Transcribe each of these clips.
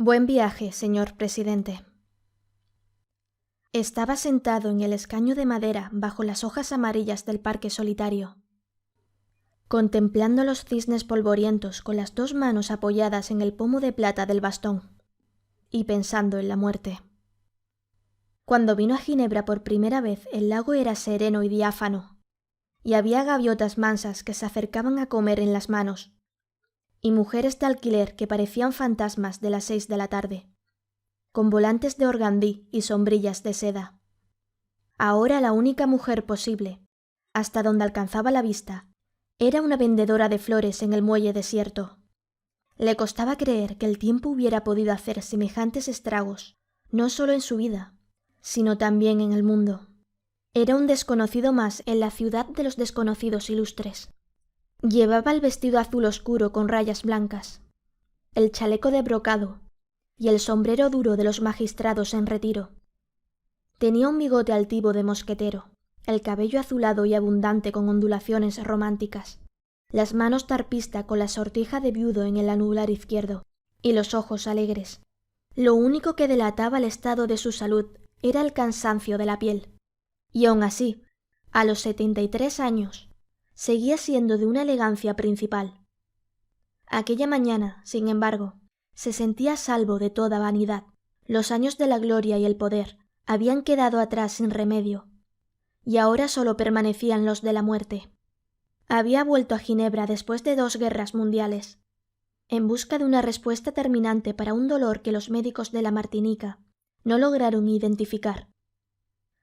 Buen viaje, señor presidente. Estaba sentado en el escaño de madera bajo las hojas amarillas del parque solitario, contemplando los cisnes polvorientos con las dos manos apoyadas en el pomo de plata del bastón, y pensando en la muerte. Cuando vino a Ginebra por primera vez, el lago era sereno y diáfano, y había gaviotas mansas que se acercaban a comer en las manos, y mujeres de alquiler que parecían fantasmas de las 6 de la tarde, con volantes de organdí y sombrillas de seda. Ahora la única mujer posible, hasta donde alcanzaba la vista, era una vendedora de flores en el muelle desierto. Le costaba creer que el tiempo hubiera podido hacer semejantes estragos, no solo en su vida, sino también en el mundo. Era un desconocido más en la ciudad de los desconocidos ilustres. Llevaba el vestido azul oscuro con rayas blancas, el chaleco de brocado y el sombrero duro de los magistrados en retiro. Tenía un bigote altivo de mosquetero, el cabello azulado y abundante con ondulaciones románticas, las manos de arpista con la sortija de viudo en el anular izquierdo, y los ojos alegres. Lo único que delataba el estado de su salud era el cansancio de la piel. Y aun así, a los 73 años, seguía siendo de una elegancia principal. Aquella mañana, sin embargo, se sentía a salvo de toda vanidad. Los años de la gloria y el poder habían quedado atrás sin remedio, y ahora solo permanecían los de la muerte. Había vuelto a Ginebra después de 2 guerras mundiales, en busca de una respuesta terminante para un dolor que los médicos de la Martinica no lograron identificar.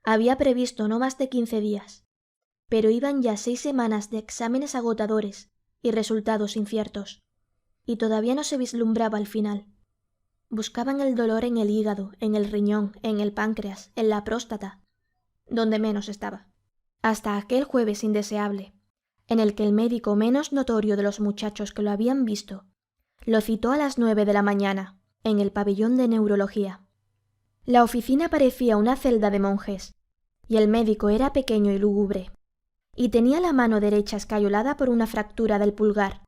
Había previsto no más de 15 días, pero iban ya 6 semanas de exámenes agotadores y resultados inciertos, y todavía no se vislumbraba el final. Buscaban el dolor en el hígado, en el riñón, en el páncreas, en la próstata, donde menos estaba. Hasta aquel jueves indeseable, en el que el médico menos notorio de los muchachos que lo habían visto lo citó a las 9 de la mañana, en el pabellón de neurología. La oficina parecía una celda de monjes, y el médico era pequeño y lúgubre, y tenía la mano derecha escayolada por una fractura del pulgar.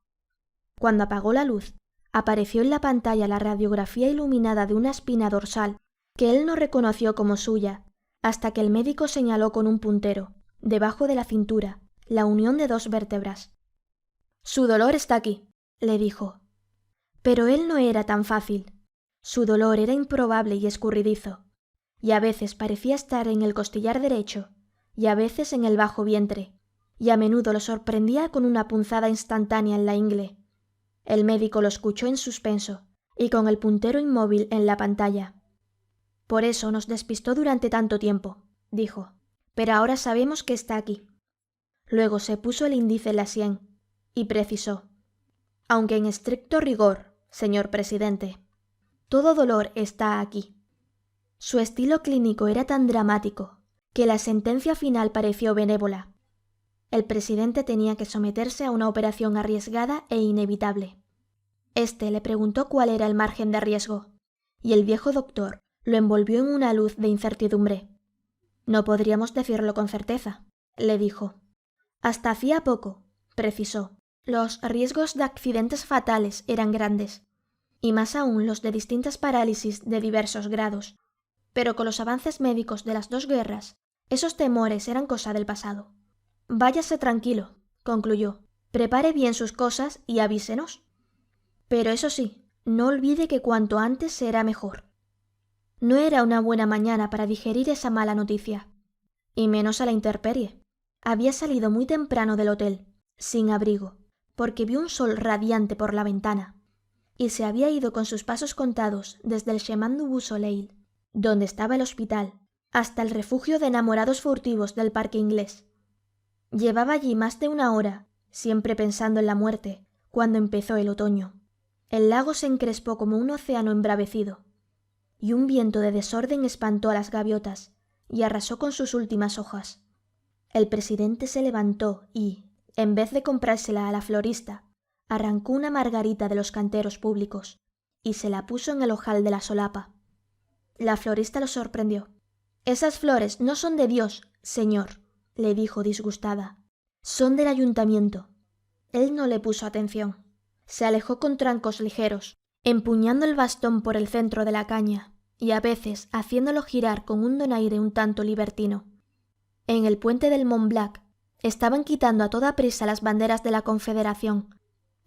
Cuando apagó la luz, apareció en la pantalla la radiografía iluminada de una espina dorsal que él no reconoció como suya, hasta que el médico señaló con un puntero, debajo de la cintura, la unión de 2 vértebras. «Su dolor está aquí», le dijo. Pero él no era tan fácil. Su dolor era improbable y escurridizo, y a veces parecía estar en el costillar derecho, y a veces en el bajo vientre, y a menudo lo sorprendía con una punzada instantánea en la ingle. El médico lo escuchó en suspenso, y con el puntero inmóvil en la pantalla. «Por eso nos despistó durante tanto tiempo», dijo, «pero ahora sabemos que está aquí». Luego se puso el índice en la sien, y precisó: «Aunque en estricto rigor, señor presidente, todo dolor está aquí». Su estilo clínico era tan dramático que la sentencia final pareció benévola. El presidente tenía que someterse a una operación arriesgada e inevitable. Este le preguntó cuál era el margen de riesgo, y el viejo doctor lo envolvió en una luz de incertidumbre. «No podríamos decirlo con certeza», le dijo. «Hasta hacía poco», precisó, «los riesgos de accidentes fatales eran grandes, y más aún los de distintas parálisis de diversos grados. Pero con los avances médicos de las 2 guerras, esos temores eran cosa del pasado. Váyase tranquilo», concluyó, «prepare bien sus cosas y avísenos. Pero eso sí, no olvide que cuanto antes será mejor». No era una buena mañana para digerir esa mala noticia, y menos a la intemperie. Había salido muy temprano del hotel, sin abrigo, porque vio un sol radiante por la ventana, y se había ido con sus pasos contados desde el Chemin du Soleil, donde estaba el hospital, hasta el refugio de enamorados furtivos del parque inglés. Llevaba allí más de 1 hora, siempre pensando en la muerte, cuando empezó el otoño. El lago se encrespó como un océano embravecido, y un viento de desorden espantó a las gaviotas y arrasó con sus últimas hojas. El presidente se levantó y, en vez de comprársela a la florista, arrancó una margarita de los canteros públicos y se la puso en el ojal de la solapa. La florista lo sorprendió. «Esas flores no son de Dios, señor», le dijo disgustada. «Son del ayuntamiento». Él no le puso atención. Se alejó con trancos ligeros, empuñando el bastón por el centro de la caña y a veces haciéndolo girar con un donaire un tanto libertino. En el puente del Mont Blanc estaban quitando a toda prisa las banderas de la Confederación,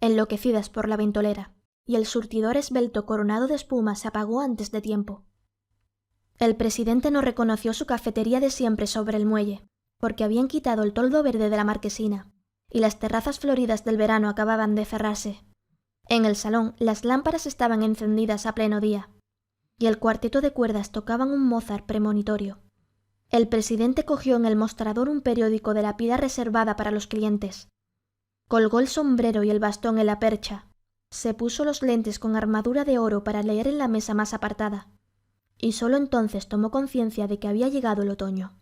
enloquecidas por la ventolera, y el surtidor esbelto coronado de espuma se apagó antes de tiempo. El presidente no reconoció su cafetería de siempre sobre el muelle, porque habían quitado el toldo verde de la marquesina, y las terrazas floridas del verano acababan de cerrarse. En el salón las lámparas estaban encendidas a pleno día, y el cuarteto de cuerdas tocaban un Mozart premonitorio. El presidente cogió en el mostrador un periódico de la pila reservada para los clientes. Colgó el sombrero y el bastón en la percha. Se puso los lentes con armadura de oro para leer en la mesa más apartada. Y solo entonces tomó conciencia de que había llegado el otoño.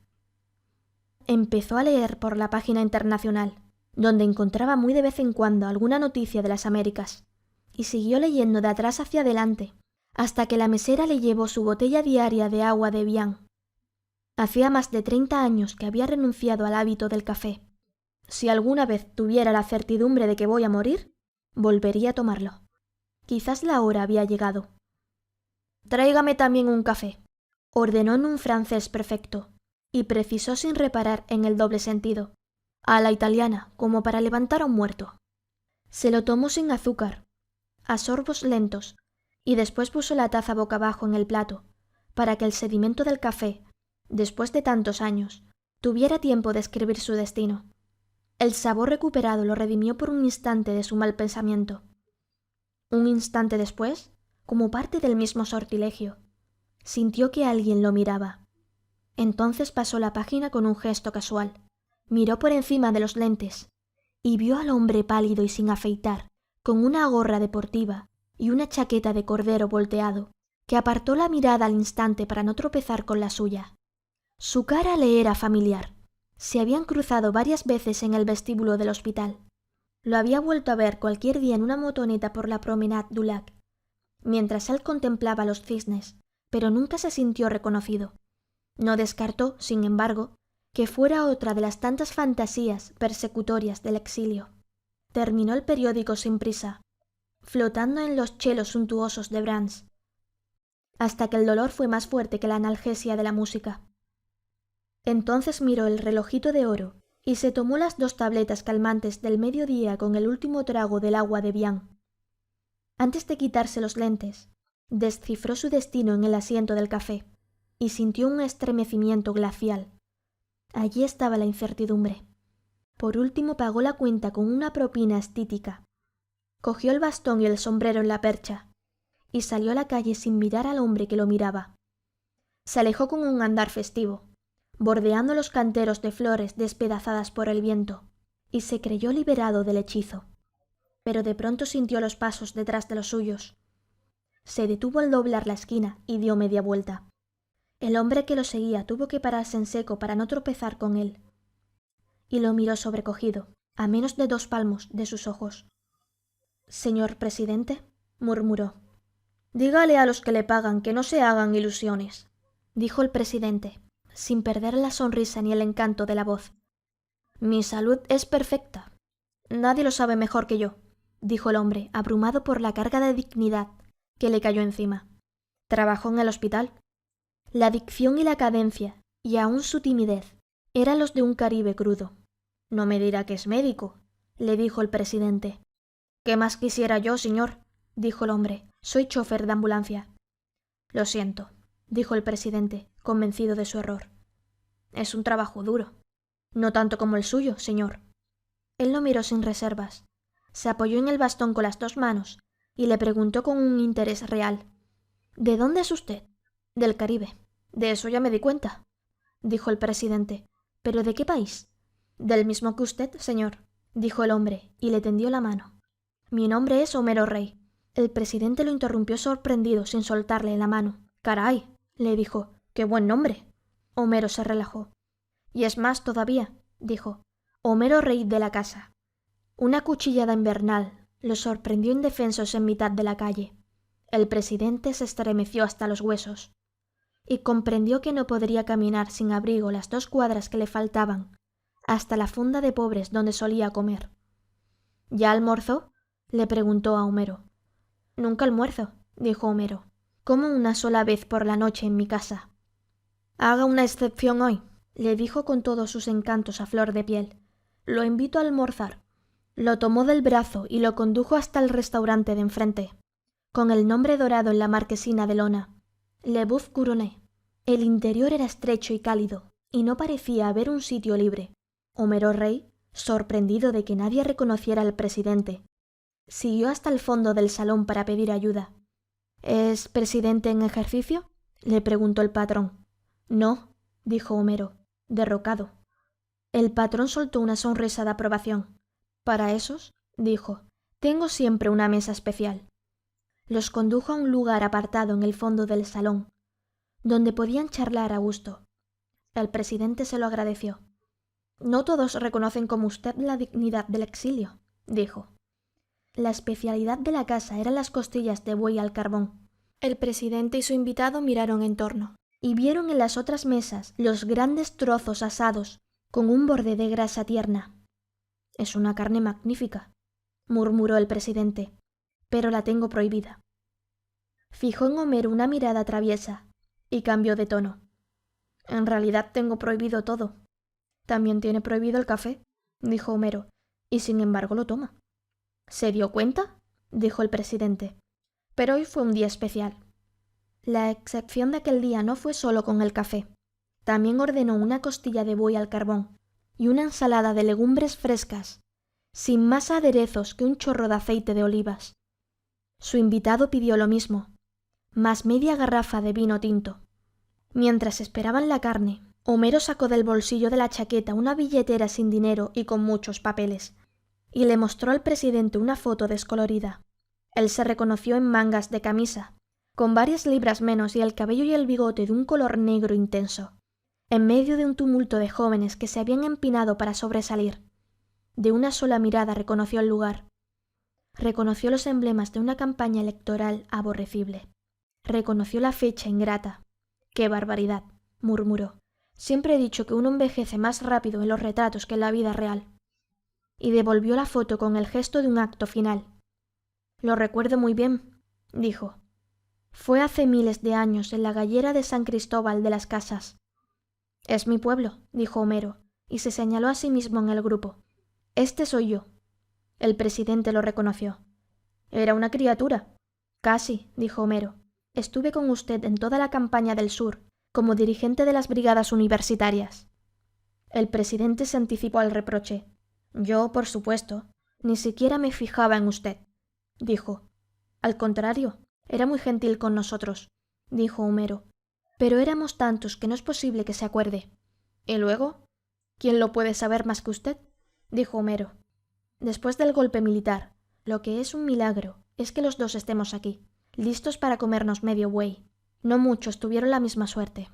Empezó a leer por la página internacional, donde encontraba muy de vez en cuando alguna noticia de las Américas, y siguió leyendo de atrás hacia adelante, hasta que la mesera le llevó su botella diaria de agua de Evian. Hacía más de 30 años que había renunciado al hábito del café. Si alguna vez tuviera la certidumbre de que voy a morir, volvería a tomarlo. Quizás la hora había llegado. «Tráigame también un café», ordenó en un francés perfecto, y precisó sin reparar en el doble sentido, a la italiana, como para levantar a un muerto. Se lo tomó sin azúcar, a sorbos lentos, y después puso la taza boca abajo en el plato, para que el sedimento del café, después de tantos años, tuviera tiempo de escribir su destino. El sabor recuperado lo redimió por un instante de su mal pensamiento. Un instante después, como parte del mismo sortilegio, sintió que alguien lo miraba. Entonces pasó la página con un gesto casual, miró por encima de los lentes y vio al hombre pálido y sin afeitar, con una gorra deportiva y una chaqueta de cordero volteado, que apartó la mirada al instante para no tropezar con la suya. Su cara le era familiar. Se habían cruzado varias veces en el vestíbulo del hospital. Lo había vuelto a ver cualquier día en una motoneta por la Promenade du Lac, mientras él contemplaba los cisnes, pero nunca se sintió reconocido. No descartó, sin embargo, que fuera otra de las tantas fantasías persecutorias del exilio. Terminó el periódico sin prisa, flotando en los chelos suntuosos de Brahms, hasta que el dolor fue más fuerte que la analgesia de la música. Entonces miró el relojito de oro y se tomó las 2 tabletas calmantes del mediodía con el último trago del agua de Evian. Antes de quitarse los lentes, descifró su destino en el asiento del café y sintió un estremecimiento glacial. Allí estaba la incertidumbre. Por último pagó la cuenta con una propina estítica. Cogió el bastón y el sombrero en la percha y salió a la calle sin mirar al hombre que lo miraba. Se alejó con un andar festivo, bordeando los canteros de flores despedazadas por el viento, y se creyó liberado del hechizo. Pero de pronto sintió los pasos detrás de los suyos. Se detuvo al doblar la esquina y dio media vuelta. El hombre que lo seguía tuvo que pararse en seco para no tropezar con él, y lo miró sobrecogido, a menos de 2 palmos de sus ojos. «Señor presidente», murmuró. «Dígale a los que le pagan que no se hagan ilusiones», dijo el presidente, sin perder la sonrisa ni el encanto de la voz. «Mi salud es perfecta. Nadie lo sabe mejor que yo», dijo el hombre, abrumado por la carga de dignidad que le cayó encima. «¿Trabajó en el hospital?» La dicción y la cadencia, y aun su timidez, eran los de un caribe crudo. «No me dirá que es médico», le dijo el presidente. «¿Qué más quisiera yo, señor?», dijo el hombre. «Soy chofer de ambulancia». «Lo siento», dijo el presidente, convencido de su error. «Es un trabajo duro». «No tanto como el suyo, señor». Él lo miró sin reservas. Se apoyó en el bastón con las 2 manos y le preguntó con un interés real. «¿De dónde es usted?» «Del Caribe». «De eso ya me di cuenta», dijo el presidente. «¿Pero de qué país?» «Del mismo que usted, señor», dijo el hombre, y le tendió la mano. «Mi nombre es Homero Rey». El presidente lo interrumpió sorprendido sin soltarle la mano. «Caray», le dijo, «qué buen nombre». Homero se relajó. «Y es más todavía», dijo, «Homero Rey de la casa». Una cuchillada invernal lo sorprendió indefensos en mitad de la calle. El presidente se estremeció hasta los huesos y comprendió que no podría caminar sin abrigo las 2 cuadras que le faltaban hasta la fonda de pobres donde solía comer. «¿Ya almorzó?», le preguntó a Homero. Nunca almuerzo, dijo Homero. Como una sola vez por la noche en mi casa. Haga una excepción hoy, le dijo con todos sus encantos a flor de piel. Lo invito a almorzar. Lo tomó del brazo y lo condujo hasta el restaurante de enfrente, con el nombre dorado en la marquesina de lona. Le Boeuf Couronné. El interior era estrecho y cálido, y no parecía haber un sitio libre. Homero Rey, sorprendido de que nadie reconociera al presidente, siguió hasta el fondo del salón para pedir ayuda. ¿Es presidente en ejercicio?, le preguntó el patrón. No, dijo Homero, derrocado. El patrón soltó una sonrisa de aprobación. Para esos, dijo, tengo siempre una mesa especial. Los condujo a un lugar apartado en el fondo del salón, donde podían charlar a gusto. El presidente se lo agradeció. No todos reconocen como usted la dignidad del exilio, dijo. La especialidad de la casa eran las costillas de buey al carbón. El presidente y su invitado miraron en torno y vieron en las otras mesas los grandes trozos asados con un borde de grasa tierna. Es una carne magnífica, murmuró el presidente, pero la tengo prohibida. Fijó en Homero una mirada traviesa y cambió de tono. En realidad tengo prohibido todo. También tiene prohibido el café, dijo Homero, y sin embargo lo toma. ¿Se dio cuenta?, dijo el presidente. Pero hoy fue un día especial. La excepción de aquel día no fue solo con el café. También ordenó una costilla de buey al carbón y una ensalada de legumbres frescas, sin más aderezos que un chorro de aceite de olivas. Su invitado pidió lo mismo, más media garrafa de vino tinto. Mientras esperaban la carne, Homero sacó del bolsillo de la chaqueta una billetera sin dinero y con muchos papeles, y le mostró al presidente una foto descolorida. Él se reconoció en mangas de camisa, con varias libras menos y el cabello y el bigote de un color negro intenso, en medio de un tumulto de jóvenes que se habían empinado para sobresalir. De una sola mirada reconoció el lugar. Reconoció los emblemas de una campaña electoral aborrecible. Reconoció la fecha ingrata. ¡Qué barbaridad!, murmuró. Siempre he dicho que uno envejece más rápido en los retratos que en la vida real. Y devolvió la foto con el gesto de un acto final. Lo recuerdo muy bien, dijo. Fue hace miles de años en la gallera de San Cristóbal de las Casas. Es mi pueblo, dijo Homero, y se señaló a sí mismo en el grupo. Este soy yo. El presidente lo reconoció. Era una criatura. Casi, dijo Homero. Estuve con usted en toda la campaña del sur, como dirigente de las brigadas universitarias. El presidente se anticipó al reproche. Yo, por supuesto, ni siquiera me fijaba en usted, dijo. Al contrario, era muy gentil con nosotros, dijo Homero. Pero éramos tantos que no es posible que se acuerde. ¿Y luego? ¿Quién lo puede saber más que usted?, dijo Homero. Después del golpe militar, lo que es un milagro es que los dos estemos aquí, listos para comernos medio buey. No muchos tuvieron la misma suerte.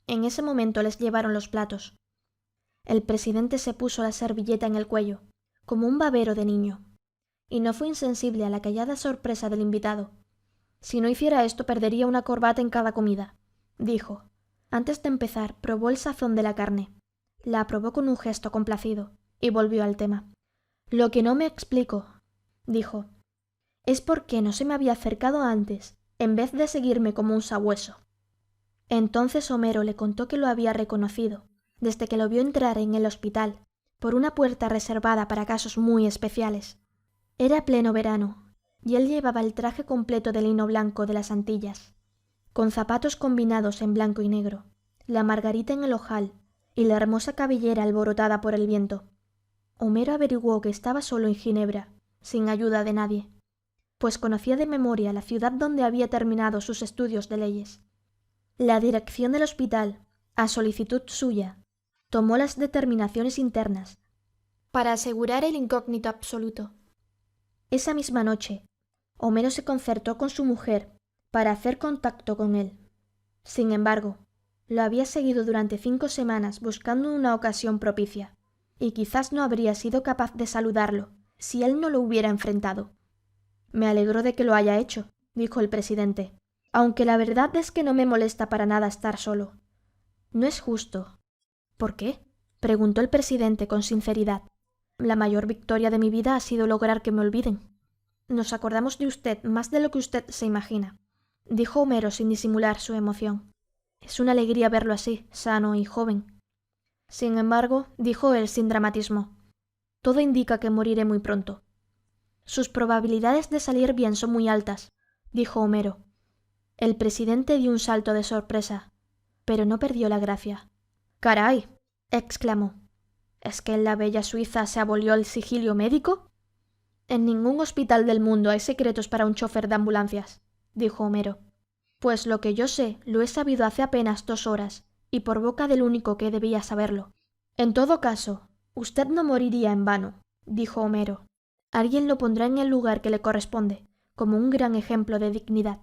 En ese momento les llevaron los platos. El presidente se puso la servilleta en el cuello, como un babero de niño, y no fue insensible a la callada sorpresa del invitado. Si no hiciera esto perdería una corbata en cada comida, dijo. Antes de empezar probó el sazón de la carne. La aprobó con un gesto complacido, y volvió al tema. Lo que no me explico, dijo, es por qué no se me había acercado antes, en vez de seguirme como un sabueso. Entonces Homero le contó que lo había reconocido, desde que lo vio entrar en el hospital, por una puerta reservada para casos muy especiales. Era pleno verano, y él llevaba el traje completo de lino blanco de las Antillas, con zapatos combinados en blanco y negro, la margarita en el ojal y la hermosa cabellera alborotada por el viento. Homero averiguó que estaba solo en Ginebra, sin ayuda de nadie, pues conocía de memoria la ciudad donde había terminado sus estudios de leyes. La dirección del hospital, a solicitud suya, tomó las determinaciones internas para asegurar el incógnito absoluto. Esa misma noche, Homero se concertó con su mujer para hacer contacto con él. Sin embargo, lo había seguido durante 5 semanas buscando una ocasión propicia, y quizás no habría sido capaz de saludarlo si él no lo hubiera enfrentado. Me alegro de que lo haya hecho, dijo el presidente, aunque la verdad es que no me molesta para nada estar solo. No es justo. ¿Por qué?, preguntó el presidente con sinceridad. La mayor victoria de mi vida ha sido lograr que me olviden. Nos acordamos de usted más de lo que usted se imagina, dijo Homero sin disimular su emoción. Es una alegría verlo así, sano y joven. Sin embargo, dijo él sin dramatismo, todo indica que moriré muy pronto. Sus probabilidades de salir bien son muy altas, dijo Homero. El presidente dio un salto de sorpresa, pero no perdió la gracia. —¡Caray! —exclamó. —¿Es que en la bella Suiza se abolió el sigilio médico? En ningún hospital del mundo hay secretos para un chofer de ambulancias —dijo Homero—. Pues lo que yo sé lo he sabido hace apenas 2 horas, y por boca del único que debía saberlo. En todo caso, usted no moriría en vano —dijo Homero—. Alguien lo pondrá en el lugar que le corresponde, como un gran ejemplo de dignidad.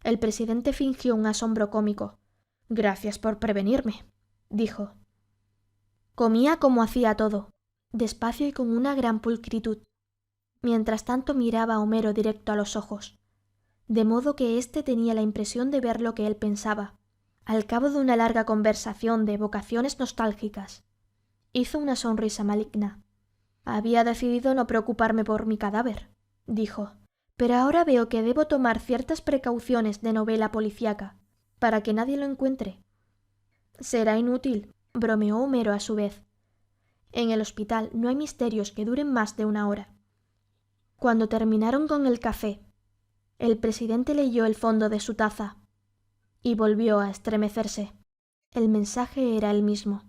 El presidente fingió un asombro cómico. —Gracias por prevenirme —dijo. Comía como hacía todo, despacio y con una gran pulcritud. Mientras tanto miraba a Homero directo a los ojos, de modo que éste tenía la impresión de ver lo que él pensaba. Al cabo de una larga conversación de evocaciones nostálgicas, hizo una sonrisa maligna. Había decidido no preocuparme por mi cadáver, dijo, pero ahora veo que debo tomar ciertas precauciones de novela policíaca, para que nadie lo encuentre. Será inútil, bromeó Homero a su vez. En el hospital no hay misterios que duren más de 1 hora. Cuando terminaron con el café, el presidente leyó el fondo de su taza y volvió a estremecerse. El mensaje era el mismo.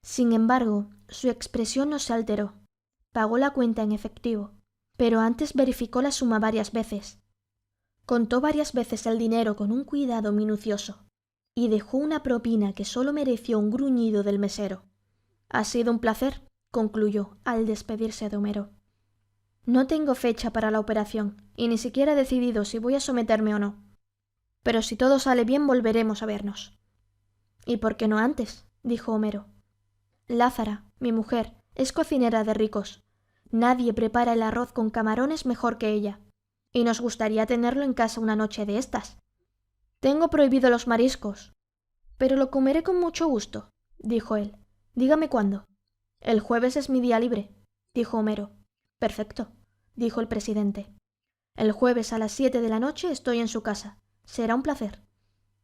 Sin embargo, su expresión no se alteró. Pagó la cuenta en efectivo, pero antes verificó la suma varias veces. Contó varias veces el dinero con un cuidado minucioso y dejó una propina que solo mereció un gruñido del mesero. Ha sido un placer, concluyó al despedirse de Homero. No tengo fecha para la operación y ni siquiera he decidido si voy a someterme o no. Pero si todo sale bien volveremos a vernos. ¿Y por qué no antes?, dijo Homero. Lázara, mi mujer, es cocinera de ricos. Nadie prepara el arroz con camarones mejor que ella, y nos gustaría tenerlo en casa una noche de estas. Tengo prohibido los mariscos, pero lo comeré con mucho gusto, dijo él. Dígame cuándo. El jueves es mi día libre, dijo Homero. Perfecto, dijo el presidente. El jueves a las 7 de la noche estoy en su casa. Será un placer.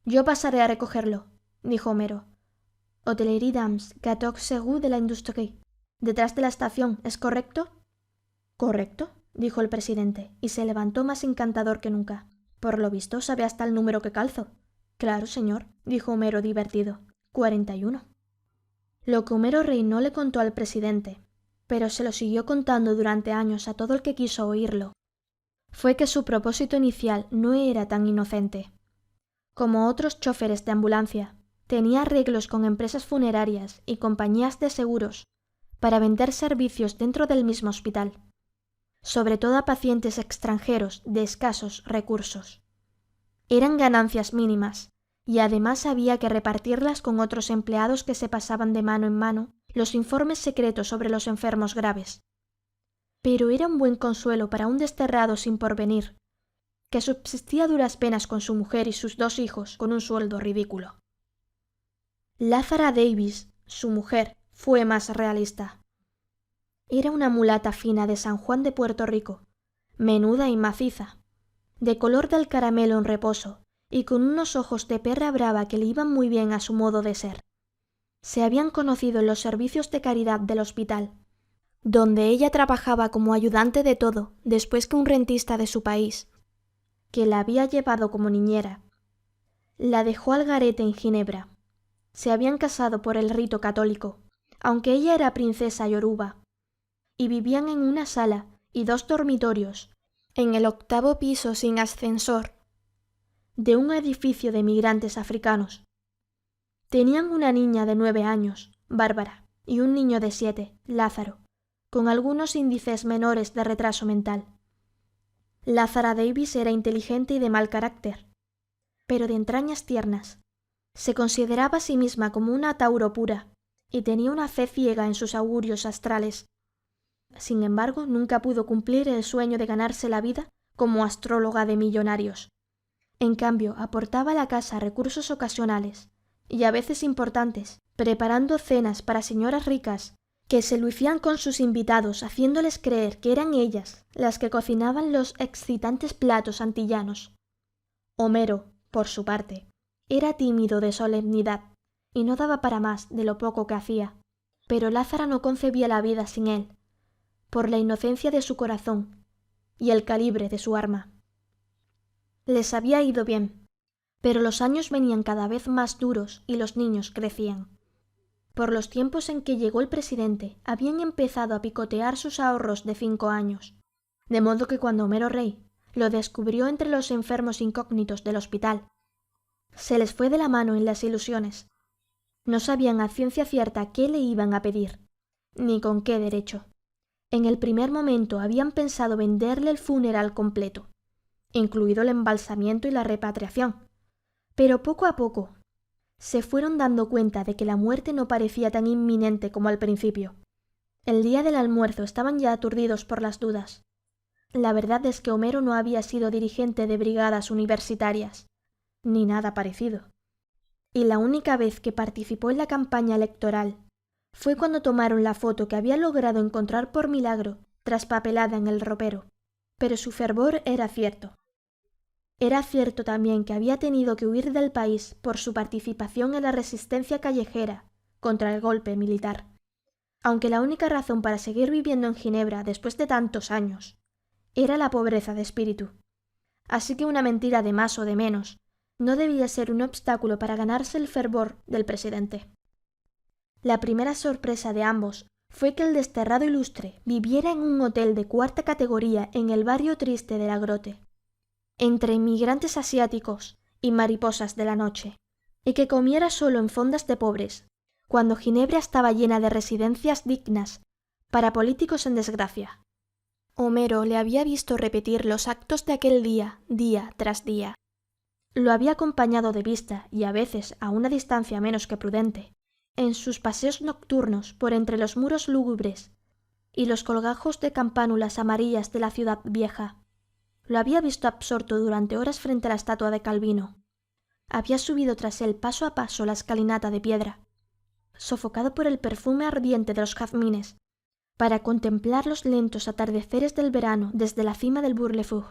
Yo pasaré a recogerlo, dijo Homero. Hôtellerie Dames, 14 rue de la Industrie. Detrás de la estación, ¿es correcto? Correcto, dijo el presidente, y se levantó más encantador que nunca. Por lo visto sabe hasta el número que calzo. Claro, señor, dijo Homero divertido. 41. Lo que Homero Rey no le contó al presidente, pero se lo siguió contando durante años a todo el que quiso oírlo, fue que su propósito inicial no era tan inocente. Como otros chóferes de ambulancia, tenía arreglos con empresas funerarias y compañías de seguros para vender servicios dentro del mismo hospital, sobre todo a pacientes extranjeros de escasos recursos. Eran ganancias mínimas, y además había que repartirlas con otros empleados que se pasaban de mano en mano los informes secretos sobre los enfermos graves. Pero era un buen consuelo para un desterrado sin porvenir, que subsistía a duras penas con su mujer y sus 2 hijos con un sueldo ridículo. Lázara Davis, su mujer, fue más realista. Era una mulata fina de San Juan de Puerto Rico, menuda y maciza, de color del caramelo en reposo y con unos ojos de perra brava que le iban muy bien a su modo de ser. Se habían conocido en los servicios de caridad del hospital, donde ella trabajaba como ayudante de todo después que un rentista de su país, que la había llevado como niñera, la dejó al garete en Ginebra. Se habían casado por el rito católico, aunque ella era princesa yoruba, y vivían en una sala y 2 dormitorios, en el 8º piso sin ascensor, de un edificio de migrantes africanos. Tenían una niña de 9 años, Bárbara, y un niño de 7, Lázaro, con algunos índices menores de retraso mental. Lázara Davis era inteligente y de mal carácter, pero de entrañas tiernas. Se consideraba a sí misma como una Tauro pura y tenía una fe ciega en sus augurios astrales. Sin embargo, nunca pudo cumplir el sueño de ganarse la vida como astróloga de millonarios. En cambio, aportaba a la casa recursos ocasionales y a veces importantes, preparando cenas para señoras ricas que se lucían con sus invitados, haciéndoles creer que eran ellas las que cocinaban los excitantes platos antillanos. Homero, por su parte, era tímido de solemnidad y no daba para más de lo poco que hacía, pero Lázara no concebía la vida sin él, por la inocencia de su corazón y el calibre de su arma. Les había ido bien, pero los años venían cada vez más duros y los niños crecían. Por los tiempos en que llegó el presidente, habían empezado a picotear sus ahorros de 5 años, de modo que cuando Homero Rey lo descubrió entre los enfermos incógnitos del hospital, se les fue de la mano en las ilusiones. No sabían a ciencia cierta qué le iban a pedir, ni con qué derecho. En el primer momento habían pensado venderle el funeral completo, incluido el embalsamiento y la repatriación, pero poco a poco se fueron dando cuenta de que la muerte no parecía tan inminente como al principio. El día del almuerzo estaban ya aturdidos por las dudas. La verdad es que Homero no había sido dirigente de brigadas universitarias, ni nada parecido. Y la única vez que participó en la campaña electoral fue cuando tomaron la foto que había logrado encontrar por milagro traspapelada en el ropero. Pero su fervor era cierto. Era cierto también que había tenido que huir del país por su participación en la resistencia callejera contra el golpe militar, aunque la única razón para seguir viviendo en Ginebra después de tantos años era la pobreza de espíritu. Así que una mentira de más o de menos no debía ser un obstáculo para ganarse el fervor del presidente. La primera sorpresa de ambos fue que el desterrado ilustre viviera en un hotel de 4ª categoría en el barrio triste de la Grote, entre inmigrantes asiáticos y mariposas de la noche, y que comiera solo en fondas de pobres, cuando Ginebra estaba llena de residencias dignas para políticos en desgracia. Homero le había visto repetir los actos de aquel día, día tras día. Lo había acompañado de vista, y a veces a una distancia menos que prudente, en sus paseos nocturnos por entre los muros lúgubres y los colgajos de campánulas amarillas de la ciudad vieja. Lo había visto absorto durante horas frente a la estatua de Calvino. Había subido tras él paso a paso la escalinata de piedra, sofocado por el perfume ardiente de los jazmines, para contemplar los lentos atardeceres del verano desde la cima del Bourg-le-Fou.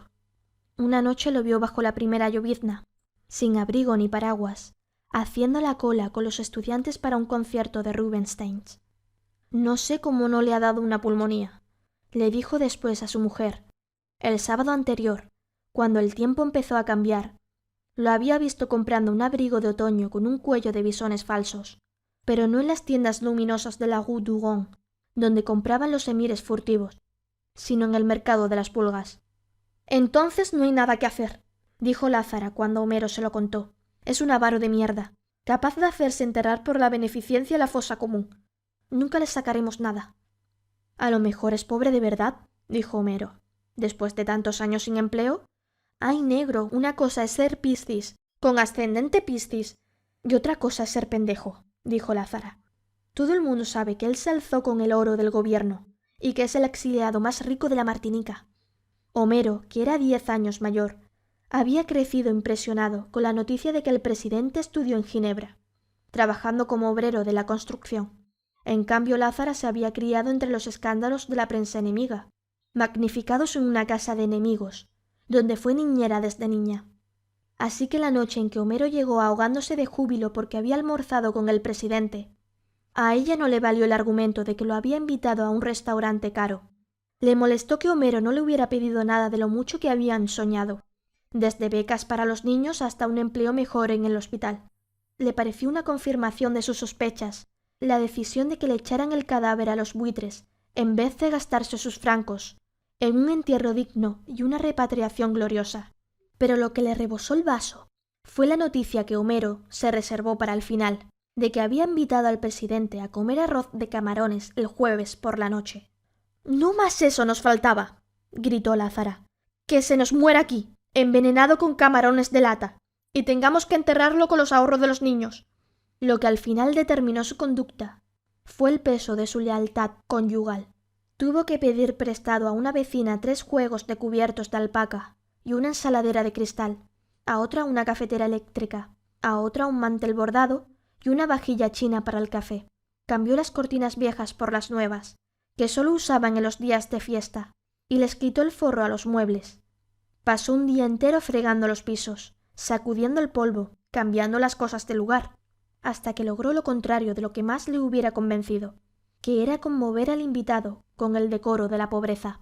Una noche lo vio bajo la primera llovizna, sin abrigo ni paraguas, haciendo la cola con los estudiantes para un concierto de Rubinstein. No sé cómo no le ha dado una pulmonía, le dijo después a su mujer. El sábado anterior, cuando el tiempo empezó a cambiar, lo había visto comprando un abrigo de otoño con un cuello de bisones falsos, pero no en las tiendas luminosas de la Rue Duron, donde compraban los emires furtivos, sino en el mercado de las pulgas. Entonces no hay nada que hacer, dijo Lázara cuando Homero se lo contó. Es un avaro de mierda, capaz de hacerse enterrar por la beneficencia la fosa común. Nunca le sacaremos nada. A lo mejor es pobre de verdad, dijo Homero. Después de tantos años sin empleo. Ay, negro, una cosa es ser Piscis, con ascendente Piscis, y otra cosa es ser pendejo, dijo Lázara. Todo el mundo sabe que él se alzó con el oro del gobierno, y que es el exiliado más rico de la Martinica. Homero, que era 10 años mayor, había crecido impresionado con la noticia de que el presidente estudió en Ginebra, trabajando como obrero de la construcción. En cambio, Lázara se había criado entre los escándalos de la prensa enemiga, magnificados en una casa de enemigos, donde fue niñera desde niña. Así que la noche en que Homero llegó ahogándose de júbilo porque había almorzado con el presidente, a ella no le valió el argumento de que lo había invitado a un restaurante caro. Le molestó que Homero no le hubiera pedido nada de lo mucho que habían soñado, desde becas para los niños hasta un empleo mejor en el hospital. Le pareció una confirmación de sus sospechas, la decisión de que le echaran el cadáver a los buitres, en vez de gastarse sus francos en un entierro digno y una repatriación gloriosa. Pero lo que le rebosó el vaso fue la noticia que Homero se reservó para el final, de que había invitado al presidente a comer arroz de camarones el jueves por la noche. «No más eso nos faltaba», gritó Lázara. «Que se nos muera aquí, envenenado con camarones de lata, y tengamos que enterrarlo con los ahorros de los niños». Lo que al final determinó su conducta fue el peso de su lealtad conyugal. Tuvo que pedir prestado a una vecina 3 juegos de cubiertos de alpaca y una ensaladera de cristal, a otra una cafetera eléctrica, a otra un mantel bordado y una vajilla china para el café. cambió las cortinas viejas por las nuevas, que solo usaban en los días de fiesta, y les quitó el forro a los muebles. Pasó un día entero fregando los pisos, sacudiendo el polvo, cambiando las cosas de lugar, hasta que logró lo contrario de lo que más le hubiera convencido, que era conmover al invitado con el decoro de la pobreza.